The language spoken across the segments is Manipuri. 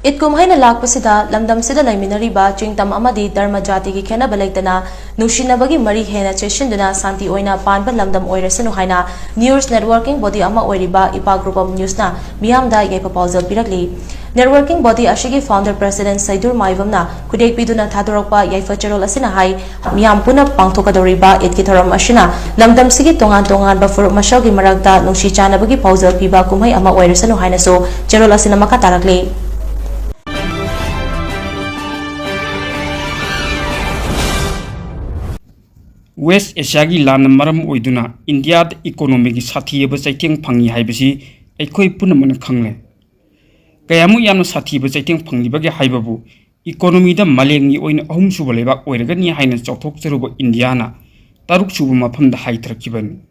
Itkum haina lakpasida lamdam sida laiminariba chingtam amadi dharma jati ki khena balaitana nushinabagi mari hena cheshinduna santi oina panba lamdam oirasanu haina news networking body ama oiriba ipa group of news na miyamda yai proposal pirakli networking body ashigi founder president Saidur Maivamna kudek piduna thadorokpa yai facharol asina hai miyam puna pangthokadoriba itki thoram ashina lamdam sigi tongan ba fur mashagi marakta nushi chanabagi proposal piba kumhai ama oirasanu haina so charol asina makatarakli West Asia gi lan maram oiduna India da economy gi sathi ba chaiting phangi haibasi aikoi punaman khangle kayamu yamna sathi ba chaiting phangli ba gi haibabu economy da malengi oina ahum suba leba oiraga ni haina chauthok charuba India na taruk suba mafam da haithrakiban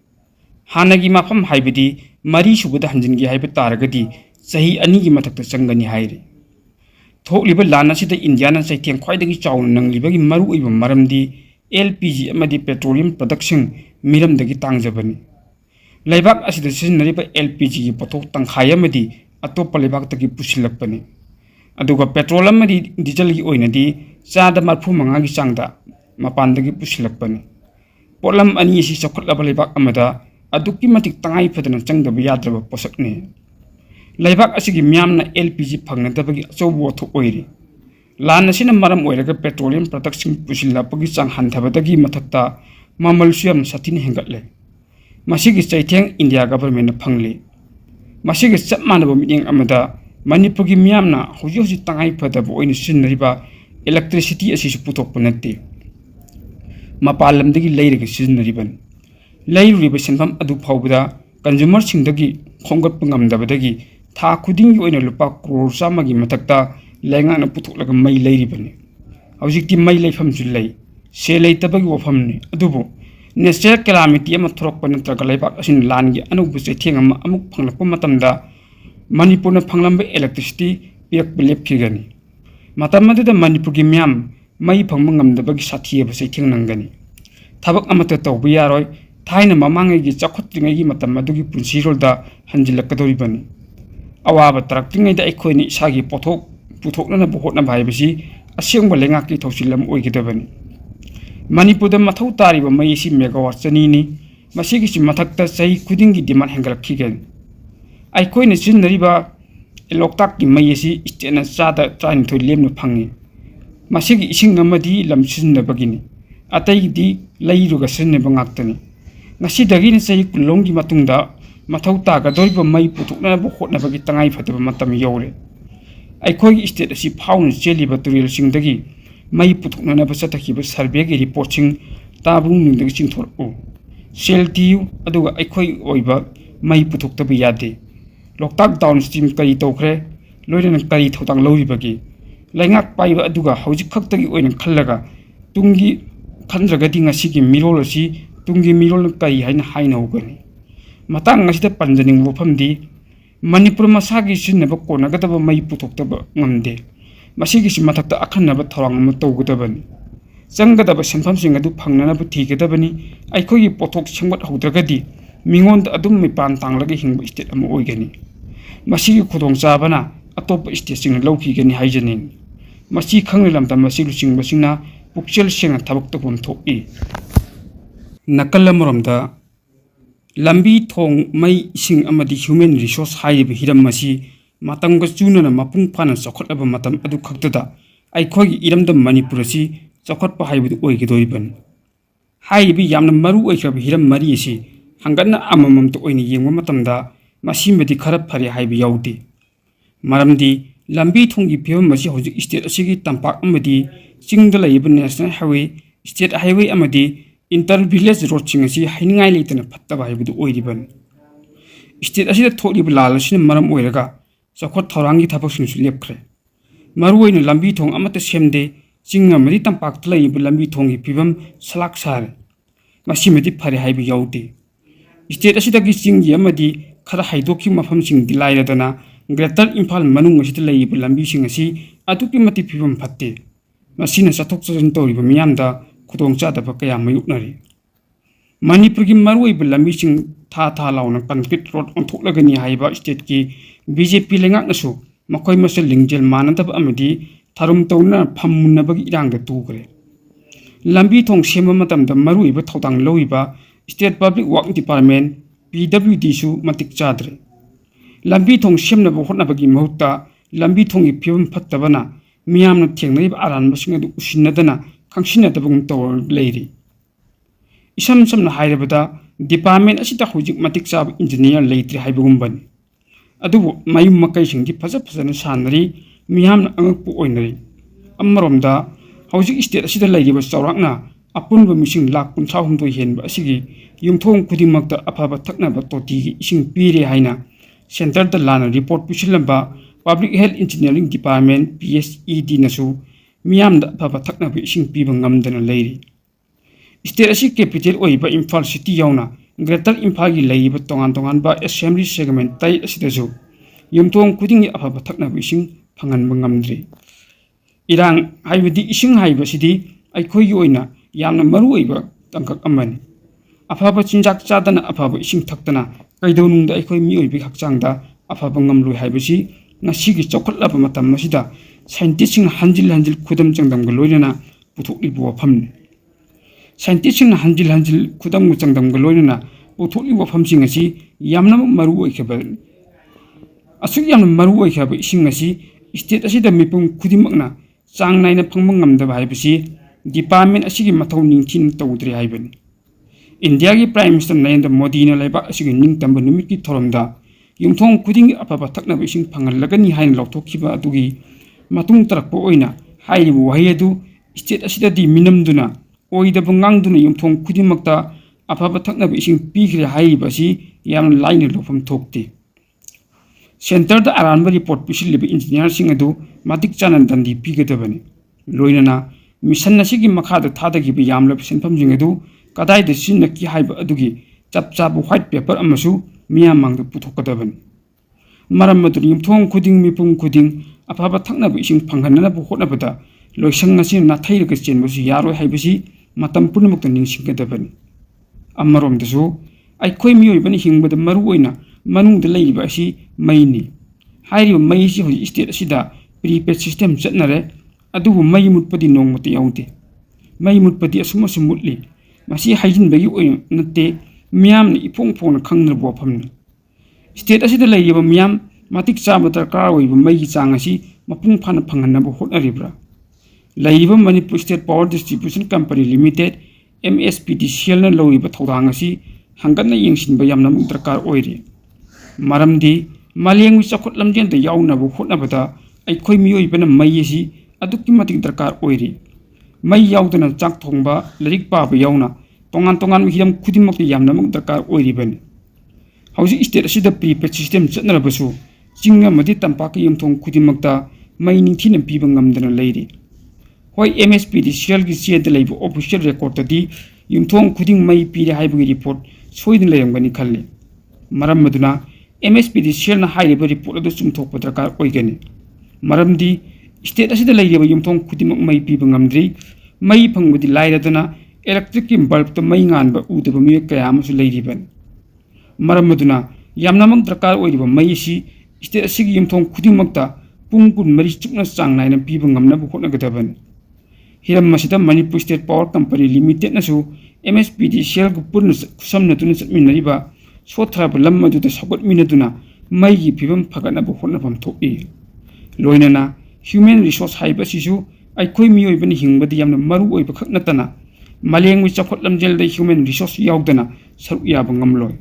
hanagi mafam haibadi mari suba da hanjin gi haiba taragadi sahi ani gi mathakta changani haire thokliba lan asida India na chaiting khwaidagi chawn nangliba gi maru oiba maramdi LPG amadi petroleum production miram dagi tangjabani laibak asida sisinariba LPG gi potok tangkhai amadi atop laibak tagi pusilakpani aduga petrol amadi diesel gi oinadi chada marfu manga gi changda mapan dagi pusilakpani polam ani si chokhlaba laibak amada aduki matik tangai phadana changdaba yadraba posakne laibak asigi myamna LPG phangnadabagi achobo thok oiri lan asina maram oiraga petroleum production pusilapagi chang hanthabadagi mathakta mamal suyam satin hengatle masigi chaitheng India government phangli masigi chapmanaba miting amada manipurgi miyamna hoji tangai phadaba oina sinariba electricity asi su putok punatti mapalamdagi leiraga sinariban leiruriba senfam adu phawbada consumer singdagi khongat pangamdabadagi tha khudingi oina lupa crore samagi mathakta lenga na putuk laga mai leiribani hawjikti mai leifam julai se leitabagi wafamni adubu natural calamity ama thorok pan traga leibak asin langi anubu se thengam amuk phanglakpa matamda manipurna phanglamba electricity piak belep khigani matamada manipurgi myam mai phangma ngamdabagi sathiya se thengnangani thabak amata tawbi yaroi thaina mamangai gi chakhotringai gi matam adugi punsirolda hanjilakadoribani awaba taraktingai da aikhoini sagi pothok puthokna bohotna bhaibasi asyangba lengaki thausilam oigidabani manipurda mathau tariba maisi megawatt chani ni masigi si mathakta sahi khudingi demand hengalakhigen aikoina sinnariba loktak ki maisi istena chada chain thoi lemna phangi masigi ising namadi lam sinnabagini atai di leiruga sinneba ngaktani ngasi dagini sahi kulonggi matungda mathau taga doriba mai puthokna bohotna bagi tangai phataba matam yore aikoi state asi faun cheliba turil singdagi mai puthokna ba chatakhiba survey gi report sing tabung ningdagi chingthor o seltiu aduga aikoi oiba mai puthokta bi yade loktak downstream kari tokre loirena kari thotang loribagi laingak paiba aduga hojik khaktagi oina khallaga tungi khandragadi ngasigi mirol asi tungi mirol kari haina haina hogani matang ngasida panjaning wafamdi Manipur masagi sinaba konagadaba mai putoktaba ngamde masigi si mathakta akhanaba thorang ma tawgadabani changadaba senfam singadu phangnanaba thigadabani aikhogi pothok sengbat haudragadi mingonda adum mipan tanglaga hingba state ama oigani masigi khudong chabana atop state sing lawkhigani haijanin masi khangrilamta masi luchingba singna pukchel senga thabak tabum thoki nakalamromda lambi thong mai sing amadi human resource haiba hiram masi matamga chunana mapung phana chokhotlaba matam adu khaktada aikhogi iramda manipur asi chokhatpa haibu oigidoriban haibi yamna maru oikhaba hiram mari asi hanganna amamam to oini yengwa matamda masimadi kharap phari haibi yaudi maramdi lambi thongi phiyam masi hojik state asigi tampak amadi chingda laiba national highway state highway amadi inter village road chingasi hainingai leitana phattaba haibudu oiriban state asida tholiba lalasina maram oiraga chakhot thorangi thapak singsu lepkhre maruoina lambi thong amata semde chinga mari tampak thlaiba lambi thongi pibam salak sar masimedi phari haibu yaude state asida gi chingi amadi khara haidokhi mafam sing dilairadana greater imphal manung asida laiba lambi singasi atuki mati pibam phatte masina chathok chajan toriba miyamda khudong chadaba kaya mayuknari Manipur ki marui lambi sing tha launa concrete road on thoklagani haiba state ki BJP lengak nasu ꯃꯈꯣꯏ ꯃꯁꯦꯜ ꯂꯤꯡꯖꯦꯜ ꯃꯥꯟꯅꯗꯕ ꯑꯃꯗꯤ ꯊꯥꯔꯨꯝ ꯇꯧꯅ ꯐꯝꯃꯨꯟꯅꯕꯒꯤ ꯏꯔꯥꯡꯗ ꯇꯨꯈ꯭ꯔꯦ꯫ ꯂꯝꯕꯤ ꯊꯣꯡ ꯁꯦꯝꯕ ꯃꯇꯝꯗ ꯃꯔꯨꯑꯣꯏꯕ ꯊꯧꯗꯥꯡ ꯂꯧꯔꯤꯕ ꯁ꯭ꯇꯦꯠ ꯄꯕ꯭ꯂꯤꯛ ꯋꯥꯔꯛ ꯗꯤꯄꯥꯔꯠꯃꯦꯟ (PWDꯁꯨ) ꯃꯇꯤꯛ ꯆꯥꯗ꯭ꯔꯦ꯫ ꯂꯝꯕꯤ ꯊꯣꯡ ꯁꯦꯝꯅꯕ ꯍꯣꯠꯅꯕꯒꯤ ꯃꯍꯨꯠꯇ ꯂꯝꯕꯤ ꯊꯣꯡꯒꯤ ꯐꯤꯕꯝ ꯐꯠꯇꯕꯅ ꯃꯤꯌꯥꯝꯅ ꯊꯦꯡꯅꯔꯤꯕ ꯑꯔꯥꯟꯕꯁꯤꯡ ꯑꯗꯨ ꯎꯁꯤꯟꯅꯗꯅ ꯈꯪꯁꯤꯟꯅꯗꯕꯒꯨꯝ ꯇꯧꯔꯒ ꯂꯩꯔꯤ꯫ ꯏꯁꯝ ꯁꯝꯅ ꯍꯥꯏꯔꯕꯗ ꯗꯤꯄꯥꯔꯠꯃꯦꯟ ꯑꯁꯤꯗ ꯍꯧꯖꯤꯛ ꯃꯇꯤꯛ ꯆꯥꯕ ꯏꯟꯖꯤꯅꯤꯌꯔ ꯂꯩꯇ꯭ꯔꯦ ꯍꯥꯏꯕꯒꯨꯝꯕꯅꯤ꯫ ꯑꯗꯨꯕꯨ ꯃꯌꯨꯝ ꯃꯀꯩꯁꯤꯡꯗꯤ ꯐꯖꯅ ꯁꯥꯟꯅꯔꯤ, ꯃꯤꯌꯥꯝꯅ ꯑꯉꯛꯄ ꯑꯣꯏꯅꯔꯤ꯫ ꯑꯃꯔꯣꯝꯗ ꯍꯧꯖꯤꯛ ꯁ꯭ꯇꯦꯠ ꯑꯁꯤꯗ ꯂꯩꯔꯤꯕ ꯆꯥꯎꯔꯥꯛꯅ ꯑꯄꯨꯟꯕ ꯃꯤꯁꯤꯡ ꯂꯥꯈ 63 ꯍꯦꯟꯕ ꯑꯁꯤꯒꯤ ꯌꯨꯝꯊꯣꯡ ꯈꯨꯗꯤꯡꯃꯛꯇ ꯑꯐꯕ ꯊꯛꯅꯕ ꯇꯣꯇꯤꯒꯤ ꯏꯁꯤꯡ ꯄꯤꯔꯦ ꯍꯥꯏꯅ ꯁꯦꯟꯇꯔꯗ ꯂꯥꯟꯅ ꯔꯤꯄꯣꯔꯠ ꯄꯤꯁꯤꯜꯂꯝꯕ ꯄꯕ꯭ꯂꯤꯛ ꯍꯦꯜꯊ ꯏꯟꯖꯤꯅꯤꯌꯔꯤꯡ ꯗꯤꯄꯥꯔꯠꯃꯦꯟ (PHEDꯅꯁꯨ) ꯃꯤꯌꯥꯝꯗ ꯑꯐꯕ ꯊꯛꯅꯕ ꯏꯁꯤꯡ ꯄꯤꯕ ꯉꯝꯗꯅ ꯂꯩꯔꯤ꯫ ꯁ꯭ꯇꯦꯠ ꯑꯁꯤ ꯀꯦꯄꯤꯇꯦꯜ ꯑꯣꯏꯔꯤꯕ ꯏꯝꯐꯥꯜ ꯁꯤꯇꯤ ꯌꯥꯎꯅ ꯒ꯭ꯔꯦꯇꯔ ꯏꯝꯐꯥꯜꯒꯤ ꯂꯩꯔꯤꯕ ꯇꯣꯉꯥꯟꯕ ꯑꯦꯁꯦꯝꯕ꯭ꯂꯤ ꯁꯦꯒꯃꯦꯟ ꯇꯔꯦꯠ ꯑꯁꯤꯗꯁꯨ ꯌꯨꯝꯊꯣꯡ ꯈꯨꯗꯤꯡꯒꯤ ꯑꯐꯕ ꯊꯛꯅꯕ ꯏꯁꯤꯡ ꯐꯪꯍꯟꯕ ꯉꯝꯗ꯭ꯔꯤ꯫ ꯏꯔꯥꯡ ꯍꯥꯏꯕꯗꯤ ꯏꯁꯤꯡ ꯍꯥꯏꯕꯁꯤꯗꯤ ꯑꯩꯈꯣꯏꯒꯤ ꯑꯣꯏꯅ ꯌꯥꯝꯅ ꯃꯔꯨꯑꯣꯏꯕ ꯇꯥꯡꯀꯛ ꯑꯃꯅꯤ꯫ ꯑꯐꯕ ꯆꯤꯟꯖꯥꯛ ꯆꯥꯗꯅ ꯑꯐꯕ ꯏꯁꯤꯡ ꯊꯛꯇꯅ ꯀꯩꯗꯧꯅꯨꯡꯗ ꯑꯩꯈꯣꯏ ꯃꯤꯑꯣꯏꯕꯒꯤ ꯍꯛꯆꯥꯡꯗ ꯑꯐꯕ ꯉꯝꯂꯣꯏ ꯍꯥꯏꯕꯁꯤ ꯉꯁꯤꯒꯤ ꯆꯥꯎꯈꯠꯂꯕ ꯃꯇꯝ ꯑꯁꯤꯗ ꯁꯥꯏꯟꯇꯤꯁꯁꯤꯡꯅ ꯍꯟꯖꯤꯜ ꯈꯨꯗꯝ ꯆꯥꯡꯗꯝꯒ ꯂꯣꯏꯅꯅ ꯄꯨꯊꯣꯛꯂꯤꯕ ꯋꯥꯐꯝꯅꯤ꯫ ꯁꯥꯏꯟꯇꯤꯁꯁꯤꯡꯅ ꯍꯟꯖꯤꯜ ꯈꯨꯗꯝ ꯆꯥꯡꯗꯝꯒ ꯂꯣꯏꯅꯅ ꯄꯨꯊꯣꯛꯂꯤꯕ ꯋꯥꯐꯝꯁꯤꯡ ꯑꯁꯤ ꯌꯥꯝꯅꯃꯛ ꯃꯔꯨ ꯑꯣꯏꯈ꯭ꯔꯕꯅꯤ꯫ ꯑꯁꯨꯛ ꯌꯥꯝꯅ ꯃꯔꯨ ꯑꯣꯏꯈ꯭ꯔꯕ ꯏꯁꯤꯡ ꯑꯁꯤ ꯁ꯭ꯇꯦꯠ ꯑꯁꯤꯗ ꯃꯤꯄꯨꯝ ꯈꯨꯗꯤꯡꯃꯛꯅ ꯆꯥꯡ ꯅꯥꯏꯅ ꯐꯪꯕ ꯉꯝꯗꯕ ꯍꯥꯏꯕꯁꯤ ꯗꯤꯄꯥꯔꯠꯃꯦꯟ ꯑꯁꯤꯒꯤ ꯃꯊꯧ ꯅꯤꯡꯊꯤꯅ ꯇꯧꯗ꯭ꯔꯦ ꯍꯥꯏꯕꯅꯤ꯫ ꯏꯟꯗꯤꯌꯥꯒꯤ ꯄ꯭ꯔꯥꯏꯝ ꯃꯤꯅꯤꯁꯇꯔ ꯅꯔꯦꯟꯗ꯭ꯔ ꯃꯣꯗꯤꯅ ꯂꯩꯕꯥꯛ ꯑꯁꯤꯒꯤ ꯅꯤꯡꯇꯝꯕ ꯅꯨꯃꯤꯠꯀꯤ ꯊꯧꯔꯝꯗ ꯌꯨꯝꯊꯣꯡ ꯈꯨꯗꯤꯡꯒꯤ ꯑꯐꯕ ꯊꯛꯅꯕ ꯏꯁꯤꯡ ꯐꯪꯍꯜꯂꯒꯅꯤ ꯍꯥꯏꯅ ꯂꯥꯎꯊꯣꯛꯈꯤꯕ ꯑꯗꯨꯒꯤ ꯃꯇꯨꯡ ꯇꯥꯔꯛꯄ ꯑꯣꯏꯅ ꯍꯥꯏꯔꯤꯕ ꯋꯥꯍꯩ ꯑꯗꯨ ꯁ꯭ꯇꯦꯠ ꯑꯁꯤꯗꯗꯤ ꯃꯤꯅꯝꯗꯨꯅ ꯑꯣꯏꯗꯕ ꯉꯥꯡꯗꯨꯅ ꯌꯨꯝꯊꯣꯡ ꯈꯨꯗꯤꯡꯃꯛꯇ ꯑꯐꯕ ꯊꯛꯅꯕ ꯏꯁꯤꯡ ꯄꯤꯈ꯭ꯔꯦ ꯍꯥꯏꯔꯤꯕ ꯑꯁꯤ ꯌꯥꯝꯅ ꯂꯥꯏꯅ ꯂꯧꯐꯝ ꯊꯣꯛꯇꯦ꯫ ꯁꯦꯟꯇꯔꯗ ꯑꯔꯥꯟꯕ ꯔꯤꯄꯣꯔꯠ ꯄꯤꯁꯤꯜꯂꯤꯕ ꯏꯟꯖꯤꯅꯤꯌꯔꯁꯤꯡ ꯑꯗꯨ ꯃꯇꯤꯛ ꯆꯥꯅ ꯗꯟꯗꯤ ꯄꯤꯒꯗꯕꯅꯤ꯫ ꯂꯣꯏꯅꯅ ꯃꯤꯁꯟ ꯑꯁꯤꯒꯤ ꯃꯈꯥꯗ ꯊꯥꯗꯈꯤꯕ ꯌꯥꯝꯂꯕ ꯁꯦꯟꯐꯝꯁꯤꯡ ꯑꯗꯨ ꯀꯗꯥꯏꯗ ꯁꯤꯖꯤꯟꯅꯈꯤ ꯍꯥꯏꯕ ꯑꯗꯨꯒꯤ ꯆꯞ ꯆꯥꯕ ꯋꯥꯏꯠ ꯄꯦꯄꯔ ꯑꯃꯁꯨ ꯃꯤꯌꯥꯝ ꯃꯥꯡꯗ ꯄꯨꯊꯣꯛꯀꯗꯕꯅꯤ꯫ ꯃꯔꯝ ꯑꯗꯨꯅ ꯌꯨꯝꯊꯣꯡ ꯈꯨꯗꯤꯡ ꯃꯤꯄꯨꯝ ꯈꯨꯗꯤꯡ ꯑꯐꯕ ꯊꯛꯅꯕ ꯏꯁꯤꯡ ꯐꯪꯍꯟꯅꯕ ꯍꯣꯠꯅꯕꯗ ꯂꯣꯏꯁꯪ ꯑꯁꯤꯅ ꯅꯥꯊꯩꯔꯒ ꯆꯦꯟꯕꯁꯨ ꯌꯥꯔꯣꯏ ꯍꯥꯏꯕꯁꯤ ꯃꯇꯝ ꯄꯨꯝꯅꯃꯛꯇ ꯅꯤꯡꯁꯤꯡꯒꯗꯕꯅꯤ꯫ ꯑꯃꯔꯣꯝꯗꯁꯨ ꯑꯩꯈꯣꯏ ꯃꯤꯑꯣꯏꯕꯅ ꯍꯤꯡꯕꯗ ꯃꯔꯨꯑꯣꯏꯅ ꯃꯅꯨꯡꯗ ꯂꯩꯔꯤꯕ ꯑꯁꯤ ꯃꯩꯅꯤ꯫ ꯍꯥꯏꯔꯤꯕ ꯃꯩ ꯑꯁꯤ ꯍꯧꯖꯤꯛ ꯁ꯭ꯇꯦꯠ ꯑꯁꯤꯗ ꯄ꯭ꯔꯤꯄꯦꯗ ꯁꯤꯁꯇꯦꯝ ꯆꯠꯅꯔꯦ, ꯑꯗꯨꯕꯨ ꯃꯩ ꯃꯨꯠꯄꯗꯤ ꯅꯣꯡꯃꯇ ꯌꯥꯎꯗꯦ꯫ ꯃꯩ ꯃꯨꯠꯄꯗꯤ ꯑꯁꯨꯝ ꯃꯨꯠꯂꯤ꯫ ꯃꯁꯤ ꯍꯥꯏꯖꯤꯟꯕꯒꯤ ꯑꯣꯏꯅ ꯅꯠꯇꯦ, ꯃꯤꯌꯥꯝꯅ ꯏꯐꯣꯡ ꯐꯣꯡꯅ ꯈꯪꯅꯔꯕ ꯋꯥꯐꯝꯅꯤ꯫ ꯁ꯭ꯇꯦꯠ ꯑꯁꯤꯗ ꯂꯩꯔꯤꯕ ꯃꯤꯌꯥꯝ ꯃꯇꯤꯛ ꯆꯥꯕ ꯗꯔꯀꯥꯔ ꯑꯣꯏꯕ ꯃꯩꯒꯤ ꯆꯥꯡ ꯑꯁꯤ ꯃꯄꯨꯡ ꯐꯥꯅ ꯐꯪꯍꯟꯅꯕ ꯍꯣꯠꯅꯔꯤꯕ꯭ꯔꯥ? ꯂꯩꯔꯤꯕ Manipur state power distribution company limited (MSPDCLꯅ) ꯂꯧꯔꯤꯕ ꯊꯧꯗꯥꯡ ꯑꯁꯤ ꯍꯪꯒꯠꯅ ꯌꯦꯡꯁꯤꯟꯕ ꯌꯥꯝꯅꯃꯛ ꯗꯔꯀꯥꯔ ꯑꯣꯏꯔꯤ꯫ ꯃꯔꯝꯗꯤ ꯃꯥꯂꯦꯝꯒꯤ ꯆꯥꯎꯈꯠ ꯂꯝꯖꯦꯜꯗ ꯌꯥꯎꯅꯕ ꯍꯣꯠꯅꯕꯗ ꯑꯩꯈꯣꯏ ꯃꯤꯑꯣꯏꯕꯅ ꯃꯩ ꯑꯁꯤ ꯑꯗꯨꯛꯀꯤ ꯃꯇꯤꯛ ꯗꯔꯀꯥꯔ ꯑꯣꯏꯔꯤ꯫ ꯃꯩ ꯌꯥꯎꯗꯅ ꯆꯥꯛ ꯊꯣꯡꯕ, ꯂꯥꯏꯔꯤꯛ ꯄꯥꯕ ꯌꯥꯎꯅ ꯇꯣꯉꯥꯟꯕ ꯍꯤꯔꯝ ꯈꯨꯗꯤꯡꯃꯛꯇ ꯌꯥꯝꯅꯃꯛ ꯗꯔꯀꯥꯔ ꯑꯣꯏꯔꯤꯕꯅꯤ꯫ ꯍꯧꯖꯤꯛ ꯁ꯭ꯇꯦꯠ ꯑꯁꯤꯗ ꯄ꯭ꯔꯤꯄꯦꯗ ꯁꯤꯁꯇꯦꯝ ꯆꯠꯅꯔꯕꯁꯨ ꯆꯤꯡ ꯑꯃꯗꯤ ꯇꯝꯄꯥꯛꯀꯤ ꯌꯨꯝꯊꯣꯡ ꯈꯨꯗꯤꯡꯃꯛꯇ ꯃꯩ ꯅꯤꯡꯊꯤꯅ ꯄꯤꯕ ꯉꯝꯗꯅ ꯂꯩꯔꯤ꯫ ꯍꯣꯏ, MSPDCLꯒꯤ ꯆꯦꯗ ꯂꯩꯕ ꯑꯣꯐꯤꯁꯤꯌꯦꯜ ꯔꯦꯀꯣꯔꯗꯇꯗꯤ ꯌꯨꯝꯊꯣꯡ ꯈꯨꯗꯤꯡ ꯃꯩ ꯄꯤꯔꯦ ꯍꯥꯏꯕꯒꯤ ꯔꯤꯄꯣꯔꯠ ꯁꯣꯏꯗꯅ ꯂꯩꯔꯝꯒꯅꯤ ꯈꯜꯂꯤ꯫ ꯃꯔꯝ ꯑꯗꯨꯅ MSPDCLꯅ ꯍꯥꯏꯔꯤꯕ ꯔꯤꯄꯣꯔꯠ ꯑꯗꯨ ꯆꯨꯝꯊꯣꯛꯄ ꯗꯔꯀꯥꯔ ꯑꯣꯏꯒꯅꯤ꯫ ꯃꯔꯝꯗꯤ ꯁ꯭ꯇꯦꯠ ꯑꯁꯤꯗ ꯂꯩꯔꯤꯕ ꯌꯨꯝꯊꯣꯡ ꯈꯨꯗꯤꯡꯃꯛ ꯃꯩ ꯄꯤꯕ ꯉꯝꯗ꯭ꯔꯤ꯫ ꯃꯩ ꯐꯪꯕꯗꯤ ꯂꯥꯏꯔꯗꯅ ꯏꯂꯦꯛꯇ꯭ꯔꯤꯛꯀꯤ ꯕꯜꯕꯇ ꯃꯩ ꯉꯥꯟꯕ ꯎꯗꯕ ꯃꯤꯑꯣꯏ ꯀꯌꯥ ꯑꯃꯁꯨ ꯂꯩꯔꯤꯕꯅꯤ꯫ ꯃꯔꯝ ꯑꯗꯨꯅ ꯌꯥꯝꯅꯃꯛ ꯗꯔꯀꯥꯔ ꯑꯣꯏꯔꯤꯕ ꯃꯩ ꯑꯁꯤ ꯁ꯭ꯇꯦꯠ ꯑꯁꯤꯒꯤ ꯌꯨꯝꯊꯣꯡ ꯈꯨꯗꯤꯡꯃꯛꯇ ꯄꯨꯡ 24 ꯆꯨꯞꯅ ꯆꯥꯡ ꯅꯥꯏꯅ ꯄꯤꯕ ꯉꯝꯅꯕ ꯍꯣꯠꯅꯒꯗꯕꯅꯤ꯫ hiram masida Manipur State Power Company Limited nasu MSPDCL gu purna khussamnaduna chatminariba sothraba lam aduda sagatminaduna maigi phibam phagatnaba hotnafam thoki loinana human resource haiba sisu aikoi miyoibani hingbadi yamna maru oiba khaknatana malengwi chakhot lamjel da human resource yaudana saru yaba ngamloi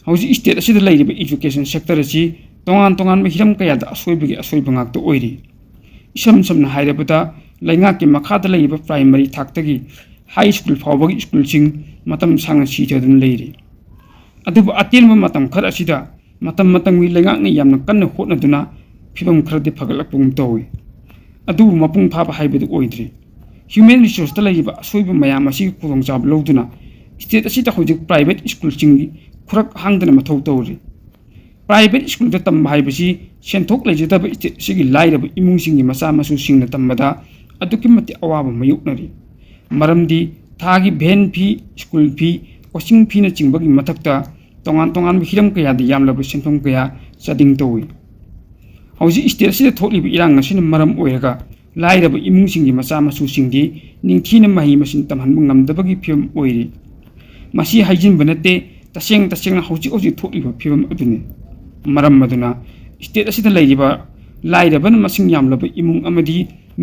hauji state asida lairiba education sector asi tongan hiram kaya da asoibagi asoiba ngakta oiri isam samna hairabada laingaki makhada laiba primary thaktagi high school fawbagi school sing matam sanga sithadun leiri adubu atilma matam khar asida matam wi laingakni yamna kanna hotnaduna phibam khardi phagalakpum towi adu mapung phaba haibadu oidri human resource talaiba asoiba mayam asi khudong jab loduna state asida hojik private school singi khurak hangdana mathau tawri private school da tam haibasi senthok leijadaba state sigi lairaba imung singi macha masu singna tambada adukimati awaba mayuknari maramdi thagi ben phi school phi coaching phi na chingbagi mathakta tongan hiram kaya di yamlaba senthong kaya chading towi ꯍꯧꯖꯤꯛ ꯁ꯭ꯇꯦꯠ ꯑꯁꯤꯗ ꯊꯣꯛꯂꯤꯕ ꯏꯔꯥꯡ ꯑꯁꯤꯅ ꯃꯔꯝ ꯑꯣꯏꯔꯒ ꯂꯥꯏꯔꯕ ꯏꯃꯨꯡꯁꯤꯡꯒꯤ ꯃꯆꯥ ꯃꯁꯨꯁꯤꯡꯗꯤ ꯅꯤꯡꯊꯤꯅ ꯃꯍꯩ ꯃꯁꯤꯡ ꯇꯝꯍꯟꯕ ꯉꯝꯗꯕꯒꯤ ꯐꯤꯚꯝ ꯑꯣꯏꯔꯤ ꯃꯁꯤ ꯍꯥꯏꯖꯤꯟꯕ ꯅꯠꯇꯦ ꯇꯁꯦꯡꯅ ꯍꯧꯖꯤꯛ ꯊꯣꯛꯂꯤꯕ ꯐꯤꯚꯝ ꯑꯗꯨꯅꯤ ꯃꯔꯝ ꯑꯗꯨꯅ ꯁ꯭ꯇꯦꯠ ꯑꯁꯤꯗ ꯂꯩꯔꯤꯕ ꯂꯥꯏꯔꯕꯅ ꯃꯁꯤꯡ ꯌꯥꯝꯂꯕ ꯏꯃꯨꯡ ꯑꯃꯗꯤ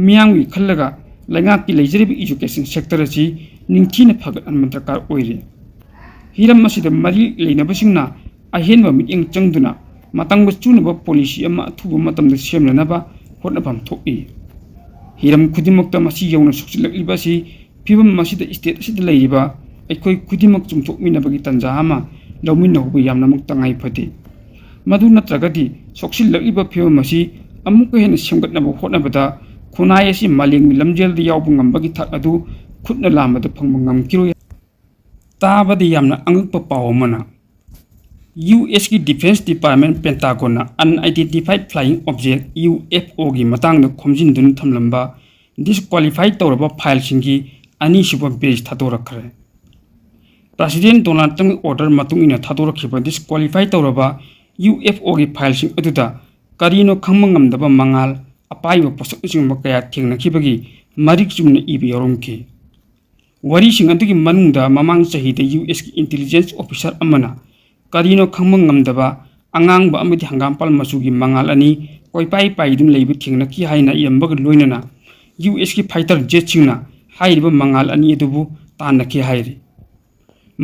ꯃꯤꯌꯥꯝꯒꯤ ꯈꯜꯂꯒ ꯂꯩꯉꯥꯛꯀꯤ ꯂꯩꯖꯔꯤꯕ ꯏꯖꯨꯀꯦꯁꯟ ꯁꯦꯛꯇꯔ ꯑꯁꯤ ꯅꯤꯡꯊꯤꯅ ꯐꯒꯠꯍꯟꯕ ꯗꯔꯀꯥꯔ ꯑꯣꯏꯔꯤ ꯍꯤꯔꯝ ꯑꯁꯤꯗ ꯃꯔꯤ ꯂꯩꯅꯕꯁꯤꯡꯅ ꯑꯍꯦꯟꯕ ꯃꯤꯠꯌꯦꯡ ꯆꯪꯗꯨꯅ ꯃꯇꯝꯒ ꯆꯨꯅꯕ ꯄꯣꯂꯤꯁꯤ ꯑꯃ ꯑꯊꯨꯕ ꯃꯇꯝꯗ ꯁꯦꯝꯅꯅꯕ ꯍꯣꯠꯅꯐꯝ ꯊꯣꯛꯏ ꯍꯤꯔꯝ ꯈꯨꯗꯤꯡꯃꯛꯇ ꯃꯁꯤ ꯌꯧꯅ ꯁꯣꯛꯆꯤꯜꯂꯛꯂꯤꯕ ꯑꯁꯤ ꯐꯤꯚꯝ ꯑꯁꯤꯗ ꯁ꯭ꯇꯦꯠ ꯑꯁꯤꯗ ꯂꯩꯔꯤꯕ ꯑꯩꯈꯣꯏ ꯈꯨꯗꯤꯡꯃꯛ ꯆꯨꯝꯊꯣꯛꯃꯤꯟꯅꯕꯒꯤ ꯇꯥꯟꯖꯥ ꯑꯃ ꯂꯧꯃꯤꯟꯅꯍꯧꯕ ꯌꯥꯝꯅꯃꯛ ꯇꯉꯥꯏ ꯐꯗꯦ ꯃꯗꯨ ꯅꯠꯇ꯭ꯔꯒꯗꯤ ꯁꯣꯛꯆꯤꯜꯂꯛꯂꯤꯕ ꯐꯤꯚꯝ ꯑꯁꯤ ꯑꯃꯨꯛꯀ ꯍꯦꯟꯅ ꯁꯦꯝꯒꯠꯅꯕ ꯍꯣꯠꯅꯕꯗ ꯈꯨꯟꯅꯥꯏ ꯑꯁꯤ ꯃꯥꯂꯦꯝꯒꯤ ꯂꯝꯖꯦꯜꯗ ꯌꯥꯎꯕ ꯉꯝꯕꯒꯤ ꯊꯥꯛ ꯑꯗꯨ ꯈꯨꯠꯅ ꯂꯥꯝꯕꯗ ꯐꯪꯕ ꯉꯝꯈꯤꯔꯣꯏ ꯇꯥꯕꯗ ꯌꯥꯝꯅ ꯑꯉꯛꯄ ꯄꯥꯎ ꯑꯃꯅ ꯌꯨꯑꯦꯁꯀꯤ ꯗꯤꯐꯦꯟꯁ ꯗꯤꯄꯥꯔꯠꯃꯦꯟꯠ ꯄꯦꯟꯇꯥꯒꯣꯟꯅ ꯑꯟꯑꯥꯏꯗꯦꯟꯇꯤꯐꯥꯏꯗ ꯐ꯭ꯂꯥꯏꯌꯤꯡ ꯑꯣꯕꯖꯦꯛ UFOꯒꯤ ꯃꯇꯥꯡꯗ ꯈꯣꯝꯖꯤꯟꯗꯨꯅ ꯊꯝꯂꯝꯕ ꯗꯤꯁꯀ꯭ꯋꯥꯂꯤꯐꯥꯏ ꯇꯧꯔꯕ ꯐꯥꯏꯜꯁꯤꯡꯒꯤ ꯑꯅꯤꯁꯨꯕ ꯕꯦꯆ ꯊꯥꯗꯣꯔꯛꯈ꯭ꯔꯦ ꯄ꯭ꯔꯦꯁꯤꯗꯦꯟꯠ ꯗꯣꯅꯥꯜꯗ ꯇ꯭ꯔꯝꯞꯀꯤ ꯑꯣꯔꯗꯔ ꯃꯇꯨꯡ ꯏꯟꯅ ꯊꯥꯗꯣꯔꯛꯈꯤꯕ ꯗꯤꯁꯀ꯭ꯋꯥꯂꯤꯐꯥꯏ ꯇꯧꯔꯕ UFOꯒꯤ ꯐꯥꯏꯜꯁꯤꯡ ꯑꯗꯨꯗ ꯀꯔꯤꯅꯣ ꯈꯪꯕ ꯉꯝꯗꯕ ꯃꯉꯥꯜ ꯑꯄꯥꯏꯕ ꯄꯣꯠꯁꯛꯅꯆꯤꯡꯕ ꯀꯌꯥ ꯊꯦꯡꯅꯈꯤꯕꯒꯤ ꯃꯔꯤꯛ ꯆꯨꯝꯅ ꯏꯕ ꯌꯥꯎꯔꯝꯈꯤ ꯋꯥꯔꯤꯁꯤꯡ ꯑꯗꯨꯒꯤ ꯃꯅꯨꯡꯗ ꯃꯃꯥꯡ ꯆꯍꯤꯗ USꯀꯤ ꯏꯟꯇꯦꯂꯤꯖꯦꯟꯁ ꯑꯣꯐꯤꯁꯥꯔ ꯑꯃꯅ ꯀꯔꯤꯅꯣ ꯈꯪꯕ ꯉꯝꯗꯕ ꯑꯉꯥꯡꯕ ꯑꯃꯗꯤ ꯍꯪꯒꯥꯝꯄꯥꯜ ꯃꯆꯨꯒꯤ ꯃꯉꯥꯜ ꯑꯅꯤ ꯀꯣꯏꯄꯥꯏ ꯄꯥꯏꯗꯨꯅ ꯂꯩꯕ ꯊꯦꯡꯅꯈꯤ ꯍꯥꯏꯅ ꯏꯔꯝꯕꯒ ꯂꯣꯏꯅꯅ USꯀꯤ ꯐꯥꯏꯇꯔ ꯖꯦꯠꯁꯤꯡꯅ ꯍꯥꯏꯔꯤꯕ ꯃꯉꯥꯜ ꯑꯅꯤ ꯑꯗꯨꯕꯨ ꯇꯥꯟꯅꯈꯤ ꯍꯥꯏꯔꯤ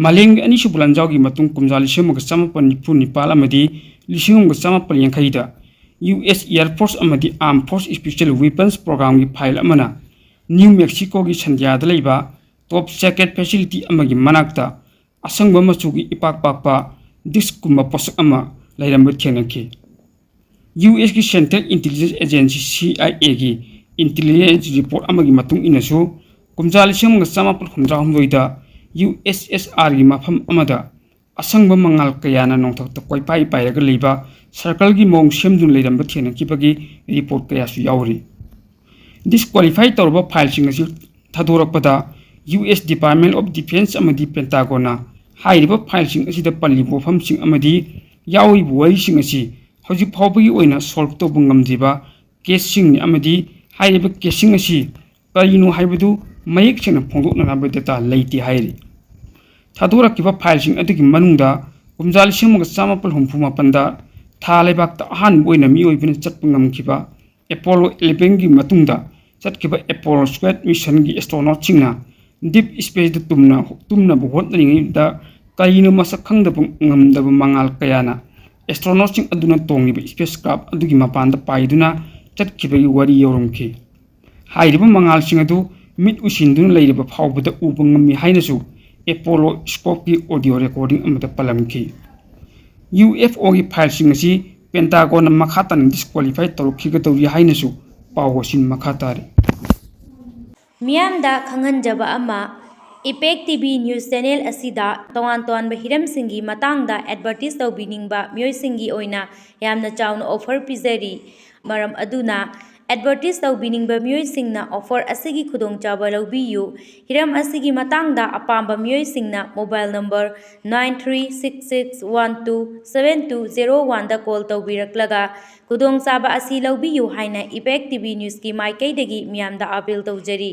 ꯃꯥꯂꯦꯝꯒꯤ ꯑꯅꯤꯁꯨꯕ ꯂꯥꯟꯖꯥꯎꯒꯤ ꯃꯇꯨꯡ ꯀꯨꯝꯖꯥ 1997 ꯑꯃꯗꯤ 1980ꯗ US ꯑꯦꯌꯔ ꯐꯣꯔꯁ ꯑꯃꯗꯤ ꯑꯥꯔꯝ ꯐꯣꯔꯁ ꯁ꯭ꯄꯦꯁꯤꯑꯦꯜ ꯋꯦꯄꯟꯁ ꯄ꯭ꯔꯣꯒ꯭ꯔꯥꯝꯒꯤ ꯐꯥꯏꯜ ꯑꯃꯅ ꯅ꯭ꯌꯨ ꯃꯦꯛꯁꯤꯀꯣꯒꯤ ꯁꯟꯗ꯭ꯌꯥꯗ ꯂꯩꯕ ꯇꯣꯞ ꯁꯦꯀ꯭ꯔꯦꯠ ꯐꯦꯁꯤꯂꯤꯇꯤ ꯑꯃꯒꯤ ꯃꯅꯥꯛꯇ ꯑꯁꯪꯕ ꯃꯆꯨꯒꯤ ꯏꯄꯥꯛ ꯄꯥꯛꯄ ꯗꯤꯁꯛꯀꯨꯝꯕ ꯄꯣꯠꯁꯛ ꯑꯃ ꯂꯩꯔꯝꯕ ꯊꯦꯡꯅꯈꯤ USꯀꯤ ꯁꯦꯟꯇ꯭ꯔꯦꯜ ꯏꯟꯇꯦꯂꯤꯖꯦꯟꯁ ꯑꯦꯖꯦꯟꯁꯤ CIAꯒꯤ ꯏꯟꯇꯦꯂꯤꯖꯦꯟꯁ ꯔꯤꯄꯣꯔꯠ ꯑꯃꯒꯤ ꯃꯇꯨꯡ ꯏꯟꯅꯁꯨ ꯀꯨꯝꯖꯥ 1969ꯗ USSRꯒꯤ ꯃꯐꯝ ꯑꯃꯗ ꯑꯁꯪꯕ ꯃꯉꯥꯜ ꯀꯌꯥꯅ ꯅꯣꯡꯊꯛꯇ ꯀꯣꯏꯄꯥꯏ ꯄꯥꯏꯔꯒ ꯂꯩꯕ ꯁꯔꯀꯜꯒꯤ ꯃꯑꯣꯡ ꯁꯦꯝꯗꯨꯅ ꯂꯩꯔꯝꯕ ꯊꯦꯡꯅꯈꯤꯕꯒꯤ ꯔꯤꯄꯣꯔꯠ ꯀꯌꯥꯁꯨ ꯌꯥꯎꯔꯤ ꯗꯤꯁꯀ꯭ꯋꯥꯂꯤꯐꯥꯏ ꯇꯧꯔꯕ ꯐꯥꯏꯜꯁꯤꯡ ꯑꯁꯤ ꯊꯥꯗꯣꯔꯛꯄꯗ US ꯗꯤꯄꯥꯔꯠꯃꯦꯟꯠ ꯑꯣꯐ ꯗꯤꯐꯦꯟꯁ ꯑꯃꯗꯤ ꯄꯦꯟꯇꯥꯒꯣꯟꯅ ꯍꯥꯏꯔꯤꯕ ꯐꯥꯏꯜꯁꯤꯡ ꯑꯁꯤꯗ ꯄꯜꯂꯤꯕ ꯋꯥꯐꯝꯁꯤꯡ ꯑꯃꯗꯤ ꯌꯥꯎꯔꯤꯕ ꯋꯥꯔꯤꯁꯤꯡ ꯑꯁꯤ ꯍꯧꯖꯤꯛ ꯐꯥꯎꯕꯒꯤ ꯑꯣꯏꯅ ꯁꯣꯜꯕ ꯇꯧꯕ ꯉꯝꯗ꯭ꯔꯤꯕ ꯀꯦꯁꯁꯤꯡꯅꯤ ꯑꯃꯗꯤ ꯍꯥꯏꯔꯤꯕ ꯀꯦꯁꯁꯤꯡ ꯑꯁꯤ ꯀꯔꯤꯅꯣ ꯍꯥꯏꯕꯗꯨ ꯃꯌꯦꯛ ꯁꯦꯡꯅ ꯐꯣꯡꯗꯣꯛꯅꯅꯕ ꯗꯦꯇꯥ ꯂꯩꯇꯦ ꯍꯥꯏꯔꯤ ꯊꯥꯗꯣꯔꯛꯈꯤꯕ ꯐꯥꯏꯜꯁꯤꯡ ꯑꯗꯨꯒꯤ ꯃꯅꯨꯡꯗ ꯀꯨꯝꯖꯥ 1968ꯗ ꯊꯥ ꯂꯩꯕꯥꯛꯇ ꯑꯍꯥꯟꯕ ꯑꯣꯏꯅ ꯃꯤꯑꯣꯏꯕꯅ ꯆꯠꯄ ꯉꯝꯈꯤꯕ ꯑꯦꯄꯣꯂꯣ 11ꯒꯤ ꯃꯇꯨꯡꯗ ꯆꯠꯈꯤꯕ ꯑꯦꯄꯣꯂꯣ ꯁ꯭ꯀ꯭ꯋꯦꯠ ꯃꯤꯁꯟꯒꯤ ꯑꯦꯁꯇ꯭ꯔꯣꯅꯣꯠꯁꯤꯡꯅ ꯗꯤꯞ ꯁ꯭ꯄꯦꯁꯇ ꯇꯨꯝꯅꯕ ꯍꯣꯠꯅꯔꯤꯉꯩꯗ ꯀꯔꯤꯅꯣ ꯃꯁꯛ ꯈꯪꯗꯕ ꯉꯝꯗꯕ ꯃꯉꯥꯜ ꯀꯌꯥꯅ ꯑꯦꯁꯇ꯭ꯔꯣꯅꯣꯠꯁꯤꯡ ꯑꯗꯨꯅ ꯇꯣꯡꯂꯤꯕ ꯁ꯭ꯄꯦꯁ ꯀ꯭ꯔꯥꯐꯠ ꯑꯗꯨꯒꯤ ꯃꯄꯥꯟꯗ ꯄꯥꯏꯗꯨꯅ ꯆꯠꯈꯤꯕꯒꯤ ꯋꯥꯔꯤ ꯌꯥꯎꯔꯝꯈꯤ ꯍꯥꯏꯔꯤꯕ ꯃꯉꯥꯜꯁꯤꯡ ꯑꯗꯨ ꯃꯤꯠ ꯎꯏꯁꯤꯟꯗꯨꯅ ꯂꯩꯔꯤꯕ ꯐꯥꯎꯕꯗ ꯎꯕ ꯉꯝꯃꯤ ꯍꯥꯏꯅꯁꯨ ꯑꯦꯄꯣꯂꯣ ꯁ꯭ꯀꯣꯞꯀꯤ ꯑꯣꯗꯤꯑꯣ ꯔꯦꯀꯣꯔꯗꯤꯡ ꯑꯃꯗ ꯄꯜꯂꯝꯈꯤ UFOꯒꯤ ꯐꯥꯏꯜꯁꯤꯡ ꯑꯁꯤ ꯄꯦꯟꯇꯥꯒꯣꯟꯅ ꯃꯈꯥ ꯇꯥꯅ ꯗꯤꯁꯀ꯭ꯋꯥꯂꯤꯐꯥꯏ ꯇꯧꯔꯛꯈꯤꯒꯗꯧꯔꯤ ꯍꯥꯏꯅꯁꯨ ꯄꯥꯎ ꯑꯁꯤ ꯃꯈꯥ ꯇꯥꯔꯤ ꯃꯤꯌꯥꯝꯗ ꯈꯪꯍꯟꯖꯕ ꯑꯃ ꯏꯄꯦꯛ ꯇꯤꯚꯤ ꯅ꯭ꯌꯨꯁ ꯆꯦꯅꯦꯜ ꯑꯁꯤꯗ ꯇꯣꯉꯥꯟ ꯇꯣꯉꯥꯟꯕ ꯍꯤꯔꯝꯁꯤꯡꯒꯤ ꯃꯇꯥꯡꯗ ꯑꯦꯗꯚꯔꯇꯤꯁ ꯇꯧꯕꯤꯅꯤꯡꯕ ꯃꯤꯑꯣꯏꯁꯤꯡꯒꯤ ꯑꯣꯏꯅ ꯌꯥꯝꯅ ꯆꯥꯎꯅ ꯑꯣꯐꯔ ꯄꯤꯖꯔꯤ ꯃꯔꯝ ꯑꯗꯨꯅ ꯑꯦꯗꯚꯔꯇꯤꯁ ꯇꯧꯕꯤꯅꯤꯡꯕ ꯃꯤꯑꯣꯏꯁꯤꯡꯅ ꯑꯣꯐꯔ ꯑꯁꯤꯒꯤ ꯈꯨꯗꯣꯡꯆꯥꯕ ꯂꯧꯕꯤꯌꯨ ꯍꯤꯔꯝ ꯑꯁꯤꯒꯤ ꯃꯇꯥꯡꯗ ꯑꯄꯥꯝꯕ ꯃꯤꯑꯣꯏꯁꯤꯡꯅ ꯃꯣꯕꯥꯏꯜ ꯅꯝꯕꯔ 9366127201ꯗ ꯀꯣꯜ ꯇꯧꯕꯤꯔꯛꯂꯒ ꯈꯨꯗꯣꯡꯆꯥꯕ ꯑꯁꯤ ꯂꯧꯕꯤꯌꯨ ꯍꯥꯏꯅ ꯏꯄꯦꯛ ꯇꯤꯚꯤ ꯅ꯭ꯌꯨꯁꯀꯤ ꯃꯥꯏꯀꯩꯗꯒꯤ ꯃꯤꯌꯥꯝꯗ ꯑꯄꯤꯜ ꯇꯧꯖꯔꯤ